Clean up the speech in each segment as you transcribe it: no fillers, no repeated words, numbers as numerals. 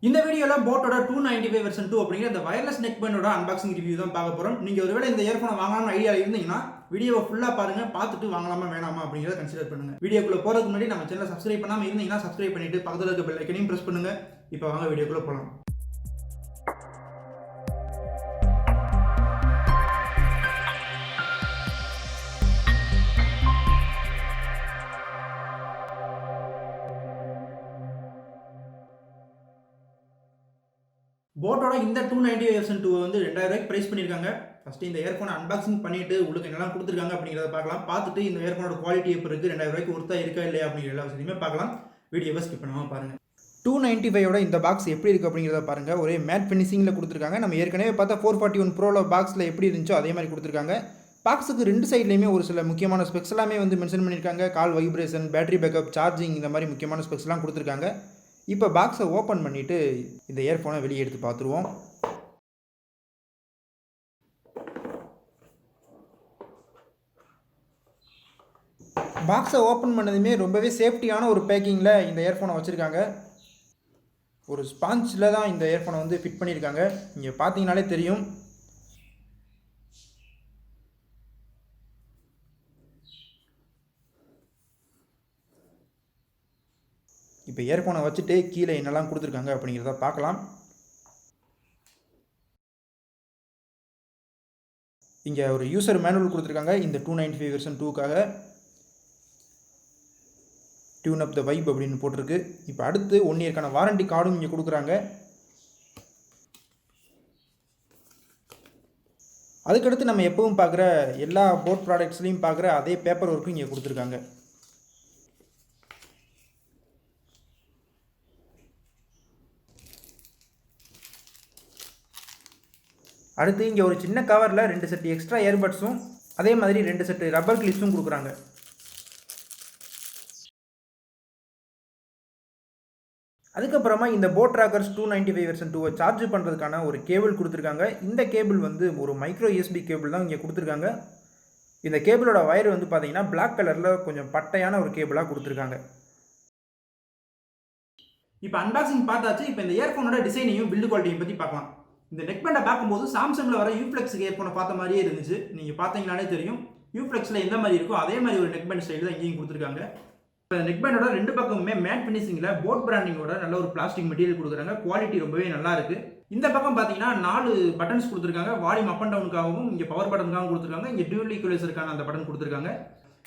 இந்த வீடியோல போட்டோட 295 வெர்ஷன் 2 அப்படிங்கிற இந்த வயர்லெஸ் நெக் பேண்டோட அன்பாக்சிங் ரிவ்யூ தான் பார்க்க போறோம். நீங்க ஒருவேளை இந்த இயர்ஃபோனை வாங்கலாம்னு ஐடியா இருந்தீங்கன்னா வீடியோவை ஃபுல்லா பாருங்க, பார்த்துட்டு வாங்கலாமா வேணாமா அப்படிங்கறத கன்சிடர் பண்ணுங்க. வீடியோக்குள்ள போறதுக்கு முன்னாடி நம்ம சேனலை சப்ஸ்கிரைப் பண்ணாம இருந்தீங்கன்னா சப்ஸ்கிரைப் பண்ணிட்டு பக்கத்துல இருக்க பெல் ஐக்கனையும் பிரஸ் பண்ணுங்க. இப்போ வாங்க வீடியோக்குள்ள போலாம். போட்டோட இந்த 295 வெர்ஷன் 2 வந்து 2000 ரூபாய்க்கு பிரைஸ் பண்ணியிருக்காங்க. ஃபர்ஸ்ட் இந்த இயர்ஃபோனை அன்பாக்சிங் பண்ணிட்டு உங்களுக்கு என்னெல்லாம் கொடுத்துருக்காங்க அப்படிங்கிறத பார்க்கலாம். பார்த்துட்டு இந்த இயர்ஃபோனோட குவாலிட்டி எப்படி இருக்குது, 2000 ரூபாய்க்கு ஒர்த்தா இருக்கா இல்லையா அப்படிங்கிற எல்லா விஷயத்தையுமே பார்க்கலாம். வீடியோவை ஸ்கிப் பண்ணாமல் பாருங்க. 295 இந்த பாக்ஸ் எப்படி இருக்குது அப்படிங்கிறத பாருங்க. ஒரே மேட் ஃபினிஷிங்கில் கொடுத்துருக்காங்க. நம்ம ஏற்கனவே பார்த்தா 441 ப்ரோவில் பாக்ஸில் எப்படி இருந்துச்சோ அதே மாதிரி கொடுத்துருக்காங்க. பாக்ஸுக்கு ரெண்டு சைட்லையுமே ஒரு சில முக்கியமான ஸ்பெக்ஸ் எல்லாமே வந்து மென்ஷன் பண்ணியிருக்காங்க. கால் வைப்ரேஷன், பேட்டரி பேக்கப், சார்ஜிங், இந்த மாதிரி முக்கியமான ஸ்பெக்ஸ்லாம் கொடுத்துருக்காங்க. இப்போ பாக்ஸை ஓப்பன் பண்ணிவிட்டு இந்த இயர்ஃபோனை வெளியே எடுத்து பார்த்துருவோம். பாக்ஸை ஓப்பன் பண்ணதுமே ரொம்பவே சேஃப்டியான ஒரு பேக்கிங்கில் இந்த இயர்ஃபோனை வச்சுருக்காங்க. ஒரு ஸ்பாஞ்சில் தான் இந்த இயர்ஃபோனை வந்து ஃபிட் பண்ணியிருக்காங்க. இங்கே பார்த்தீங்கனாலே தெரியும். இப்போ இயர்ஃபோனை வச்சுட்டு கீழே என்னெல்லாம் கொடுத்துருக்காங்க அப்படிங்கிறத பார்க்கலாம். இங்கே ஒரு யூசர் மேனுவல் கொடுத்துருக்காங்க இந்த 295 வெர்ஷன் 2க்காக. டியூன் அப் த வைப் அப்படின்னு போட்டிருக்கு. இப்போ அடுத்து 1 இயர்க்கான வாரண்டி கார்டும் இங்கே கொடுக்குறாங்க. அதுக்கடுத்து நம்ம எப்பவும் பார்க்குற எல்லா போட் ப்ராடக்ட்ஸ்லையும் பார்க்குற அதே பேப்பர் ஒர்க்கும் இங்கே கொடுத்துருக்காங்க. அடுத்து இங்கே ஒரு சின்ன கவரில் 2 செட் எக்ஸ்ட்ரா இயர்பட்ஸும் அதே மாதிரி 2 செட் ரப்பர் கிளிப்ஸும் கொடுக்குறாங்க. அதுக்கப்புறமா இந்த போட் ராக்கர்ஸ் 295 வெர்ஷன் 2 சார்ஜ் பண்ணுறதுக்கான ஒரு கேபிள் கொடுத்துருக்காங்க. இந்த கேபிள் வந்து ஒரு மைக்ரோ யூஎஸ்பி கேபிள் தான் இங்கே கொடுத்துருக்காங்க. இந்த கேபிளோட வயர் வந்து பார்த்தீங்கன்னா பிளாக் கலரில் கொஞ்சம் பட்டையான ஒரு கேபிளாக கொடுத்துருக்காங்க. இப்போ அன்பாக்சிங் பார்த்தாச்சு. இப்போ இந்த இயர்ஃபோனோட டிசைனையும் பில்டு குவாலிட்டியை பற்றி பார்க்கலாம். இந்த நெக் பேண்டை பார்க்கும்போது சாம்சங்கில் வர யூஃப்ளெக்ஸ் இயர்ஃபோனை பார்த்த மாதிரியே இருந்துச்சு. நீங்கள் பார்த்தீங்கன்னாலே தெரியும். யூஃப்ளெக்ஸில் எந்த மாதிரி இருக்கோ அதே மாதிரி ஒரு நெக் பேண்ட் ஸ்டைல் தான் இங்கேயும் கொடுத்துருக்காங்க. இப்போ நெக் பேண்டோட ரெண்டு பக்கமுமே மேட் ஃபினிஷிங்கில் போட் பிராண்டிங்கோட நல்ல ஒரு பிளாஸ்டிக் மெட்டீரியல் கொடுக்குறாங்க. குவாலிட்டி ரொம்பவே நல்லா இருக்குது. இந்த பக்கம் பார்த்தீங்கன்னா 4 பட்டன்ஸ் கொடுத்துருக்காங்க. வால்யூம் அப் அண்ட் டவுனுக்காகவும் இங்கே பவர் பட்டனுக்காகவும் கொடுத்துருக்காங்க. இங்கே டியூல் ஈக்குவலைசருக்கான அந்த பட்டன் கொடுத்துருக்காங்க.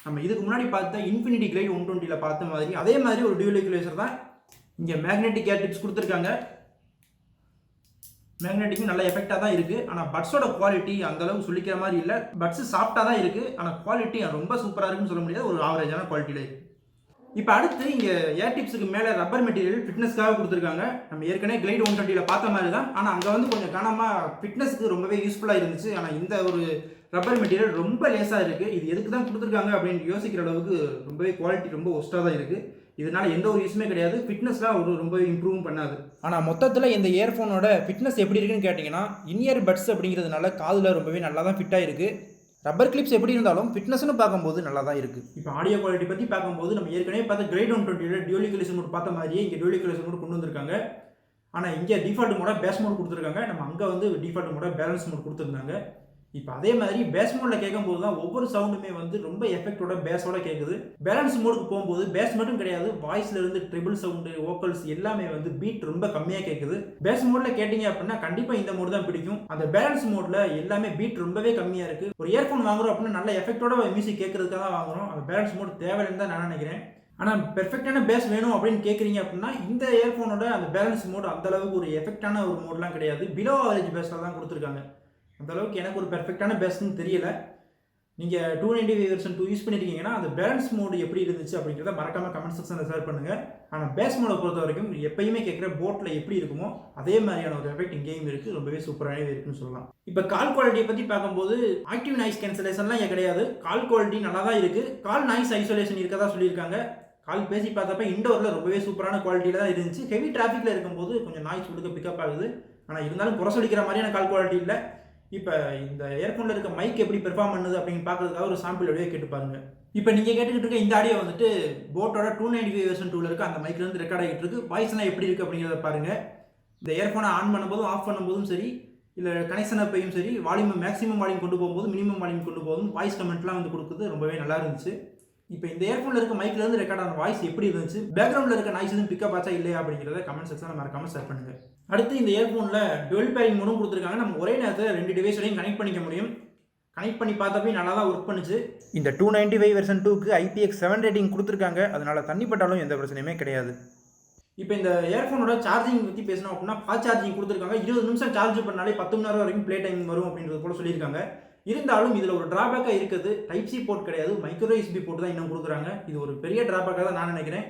நம்ம இதுக்கு முன்னாடி பார்த்த இன்ஃபினிட்டி கிரைட் 120ல் பார்த்த மாதிரி அதே மாதிரி ஒரு டியூல் ஈக்குவலைசர் தான். இங்கே மேக்னெட்டிக் ஏர் டிப்ஸ் கொடுத்துருக்காங்க. மேக்னெட்டிக்கும் நல்ல எஃபெக்டாக தான் இருக்குது. ஆனால் பட்ஸோட குவாலிட்டி அந்தளவுக்கு சொல்லிக்கிற மாதிரி இல்லை. பட்ஸு சாஃப்டாக தான் இருக்குது. ஆனால் குவாலிட்டி ரொம்ப சூப்பராக இருக்குன்னு சொல்ல முடியாது. ஒரு ஆவரேஜான குவாலிட்டியில் இருக்குது. இப்போ அடுத்து இங்கே ஏர் டிப்ஸுக்கு மேலே ரப்பர் மெட்டீரியல் ஃபிட்னஸ்க்காக கொடுத்துருக்காங்க. நம்ம ஏற்கனவே கிளைட் 120ல் பார்த்த மாதிரி தான். ஆனால் அங்கே வந்து கொஞ்சம் கனமாக ஃபிட்னஸுக்கு ரொம்பவே யூஸ்ஃபுல்லாக இருந்துச்சு. ஆனால் இந்த ஒரு ரப்பர் மெட்டீரியல் ரொம்ப லேஸாக இருக்குது. இது எதுக்கு தான் கொடுத்துருக்காங்க அப்படின்னு யோசிக்கிற அளவுக்கு ரொம்பவே குவாலிட்டி ரொம்ப ஒஸ்ட்டாக தான் இருக்குது. இதனால் எந்த ஒரு யூஸுமே கிடையாது. ஃபிட்னஸ்லாம் ரொம்ப இம்ப்ரூவ் பண்ணாது. ஆனால் மொத்தத்தில் இந்த இயர்ஃபோனோட ஃபிட்னஸ் எப்படி இருக்குன்னு கேட்டிங்கன்னா இன்இயர் பட்ஸ் அப்படிங்கிறதுனால காதில் ரொம்பவே நல்லா தான் ஃபிட்டாக இருக்குது. ரப்பர் கிளிப்ஸ் எப்படி இருந்தாலும் ஃபிட்னஸ்னு பார்க்கும்போது நல்லா தான் இருக்குது. இப்போ ஆடியோ குவாலிட்டி பற்றி பார்க்கும்போது நம்ம ஏற்கனவே பார்த்த கிரைட் 120ல் டியூல் ஈக்குவலைசர் மோட் பார்த்த மாதிரியே இங்கே டியூல் ஈக்குவலைசர் மோட் கொண்டு வந்திருக்காங்க. ஆனால் இங்கே டிஃபால்ட் மோட பேஸ் மோட் கொடுத்துருக்காங்க. நம்ம அங்கே வந்து டிஃபால்ட் மோட பேலன்ஸ் மோட் கொடுத்துருந்தாங்க. இப்போ அதே மாதிரி பேஸ் மோடில் கேட்கும்போது தான் ஒவ்வொரு சவுண்டுமே வந்து ரொம்ப எஃபெக்டோட பேஸோட கேட்குது. பேலன்ஸ் மோடுக்கு போகும்போது பேஸ் மட்டும் கிடையாது, வாய்ஸ்ல இருந்து ட்ரிபிள் சவுண்டு, வோக்கல்ஸ் எல்லாமே வந்து பீட் ரொம்ப கம்மியாக கேட்குது. பேஸ் மோடில் கேட்டிங்க அப்படின்னா கண்டிப்பாக இந்த மோடு தான் பிடிக்கும். அந்த பேலன்ஸ் மோடில் எல்லாமே பீட் ரொம்பவே கம்மியாக இருக்குது. ஒரு இயர்ஃபோன் வாங்குறோம் அப்படின்னா நல்ல எஃபெக்டோட மியூசிக் கேட்கறதுக்காக தான் வாங்குறோம். அந்த பேலன்ஸ் மோடு தேவைன்னு தான் நான் நினைக்கிறேன். ஆனால் பெர்ஃபெக்டான பேஸ் வேணும் அப்படின்னு கேட்குறீங்க அப்படின்னா இந்த இயர்ஃபோனோட அந்த பேலன்ஸ் மோடு அந்தளவுக்கு ஒரு எஃபெக்டான ஒரு மோட்லாம் கிடையாது. பிலோ ஆவரேஜ் பேஸில் தான் கொடுத்துருக்காங்க. அந்தளவுக்கு எனக்கு ஒரு பெர்ஃபெக்டான பேஸ்ன்னு தெரியல. நீங்கள் 295 வெர்ஷன் 2 யூஸ் பண்ணியிருக்கீங்கன்னா அந்த பேலன்ஸ் மோடு எப்படி இருந்துச்சு அப்படிங்கிறத மறக்காமல் கமெண்ட் செக்ஷனில் ஷேர் பண்ணுங்கள். ஆனால் பேஸ் மோடை பொறுத்த வரைக்கும் எப்பயுமே கேட்குற போட்டில் எப்படி இருக்குமோ அதே மாதிரியான ஒரு எஃபெக்ட் இங்கேயும் இருக்குது. ரொம்பவே சூப்பராகவே இருக்குன்னு சொல்லலாம். இப்போ கால் குவாலிட்டியை பற்றி பார்க்கும்போது ஆக்டிவ் நாய்ஸ் கேன்சலேஷன்லாம் இங்கே கிடையாது. கால் குவாலிட்டி நல்லா தான் இருக்குது. கால் நாய்ஸ் ஐசோலேஷன் இருக்கதா சொல்லியிருக்காங்க. கால் பேசி பார்த்தப்ப இண்டோரில் ரொம்பவே சூப்பரான குவாலிட்டியில் தான் இருந்துச்சு. ஹெவி டிராஃபிக்கில் இருக்கும்போது கொஞ்சம் நாய்ஸ் கொடுக்க பிக்கப் ஆகுது. ஆனால் இருந்தாலும் குறை சொல்லிக்கிற மாதிரியான கால் குவாலிட்டி இல்லை. இப்போ இந்த இயர்ஃபோனில் இருக்க மைக் எப்படி பெர்ஃபார்ம் பண்ணுது அப்படின்னு பார்க்கறதுக்காக ஒரு சாம்பிள் ஆடியோ கேட்டு பாருங்க. இப்போ நீங்கள் கேட்டுக்கிட்டு இருக்க இந்த ஆடியோ வந்துட்டு போட்டோட 295 வெர்ஷன் 2ல இருக்க அந்த மைக்லேருந்து ரெக்கார்ட் ஆகிட்டு இருக்கு. வாய்ஸ்லாம் எப்படி இருக்குது அப்படிங்கிறத பாருங்கள். இந்த இயர்ஃபோனை ஆன் பண்ணும்போதும் ஆஃப் பண்ணும்போதும் சரி, இல்லை கனெக்ஷன் அப்பையும் சரி, வால்யூம் மேக்ஸிமம் வால்யூம் கொண்டு போகும்போது மினிமம் வால்யூம் கொண்டு போகும்போது வாய்ஸ் கமெண்ட்லாம் வந்து கொடுக்குது, ரொம்பவே நல்லா இருந்துச்சு. இப்போ இந்த இயர்ஃபோனில் இருக்க மைக்லேருந்து ரெக்கார்ட் ஆன வாய்ஸ் எப்படி இருந்துச்சு, பேக்ரவுண்டில் இருக்க நாய்ஸ் எதுவும் பிக்கப் ஆச்சா இல்லையா அப்படிங்கிறத கமெண்ட் செக்ஷனில் மறக்காம ஷேர் பண்ணுங்க. அடுத்து இந்த இயர்ஃபோனில் டுவெல் பேரிங் மோடும் கொடுத்துருக்காங்க. நம்ம ஒரே நேரத்தில் 2 டிவைஸோடையும் கனெக்ட் பண்ணிக்க முடியும். கனெக்ட் பண்ணி பார்த்தப்பே நல்லா தான் ஒர்க் பண்ணுச்சு. இந்த 295 வெர்ஷன் 2க்கு IPX7 ரேட்டிங் கொடுத்துருக்காங்க. அதனால தண்ணி பட்டாலும் எந்த பிரச்சனையுமே கிடையாது. இப்போ இந்த இயர்ஃபோனோட சார்ஜிங் பற்றி பேசணும் அப்படின்னா ஃபாஸ்ட் சார்ஜிங் கொடுத்துருக்காங்க. 20 நிமிஷம் சார்ஜ் பண்ணாலே 10 மணி நேரம் வரைக்கும் ப்ளே டைம் வரும் அப்படின்றது போல சொல்லியிருக்காங்க. இருந்தாலும் இதில் ஒரு டிராபேக்காக இருக்குது, டைப் சி போர்ட் கிடையாது, மைக்ரோ USB போர்ட் தான் இன்னும் கொடுக்குறாங்க. இது ஒரு பெரிய டிராபேக்காக தான் நான் நினைக்கிறேன்.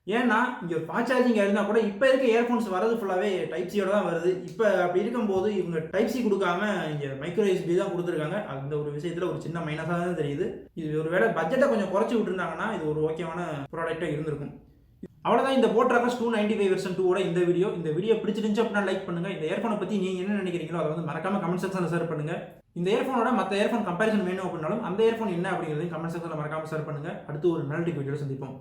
ஏன்னா இங்கே ஃபாஸ்ட் சார்ஜிங் இருந்தால் கூட இப்போ இருக்க இயர்ஃபோன்ஸ் வரது ஃபுல்லாகவே டைப் சியோட தான் வருது. இப்போ அப்படி இருக்கும்போது இவங்க டைப் சி கொடுக்காம இங்கே மைக்ரோ USB தான் கொடுத்துருக்காங்க. அந்த ஒரு விஷயத்தில் ஒரு சின்ன மைனஸாக தான் தெரியுது. இது ஒரு வேளை பட்ஜெட்டை கொஞ்சம் குறைச்சி விட்டுருந்தாங்கன்னா இது ஒரு ஓகேவான ப்ராடக்டாக இருந்திருக்கும். அவ்வளோதான் இந்த Boat Rockerz 295 வெர்ஷன் 2 இந்த வீடியோ. இந்த வீடியோ பிடிச்சிருந்துச்சு அப்படின்னா லைக் பண்ணுங்க. இந்த இயர்ஃபோனை பற்றி நீங்கள் என்ன நினைக்கிறீங்களோ அதை வந்து மறக்காம கமெண்ட் செக்ஷனில் ஷேர் பண்ணுங்க. இந்த இயர்ஃபோனோட மற்ற இயர்ஃபோன் கம்பேரிசன் வேணும் அப்படின்னாலும் அந்த இயர்ஃபோன் என்ன அப்படிங்கிறதையும் கமெண்ட் செக்ஷனில் மறக்காம ஷேர் பண்ணுங்க. அடுத்து ஒரு நல்ல வீடியோவில் சந்திப்போம்.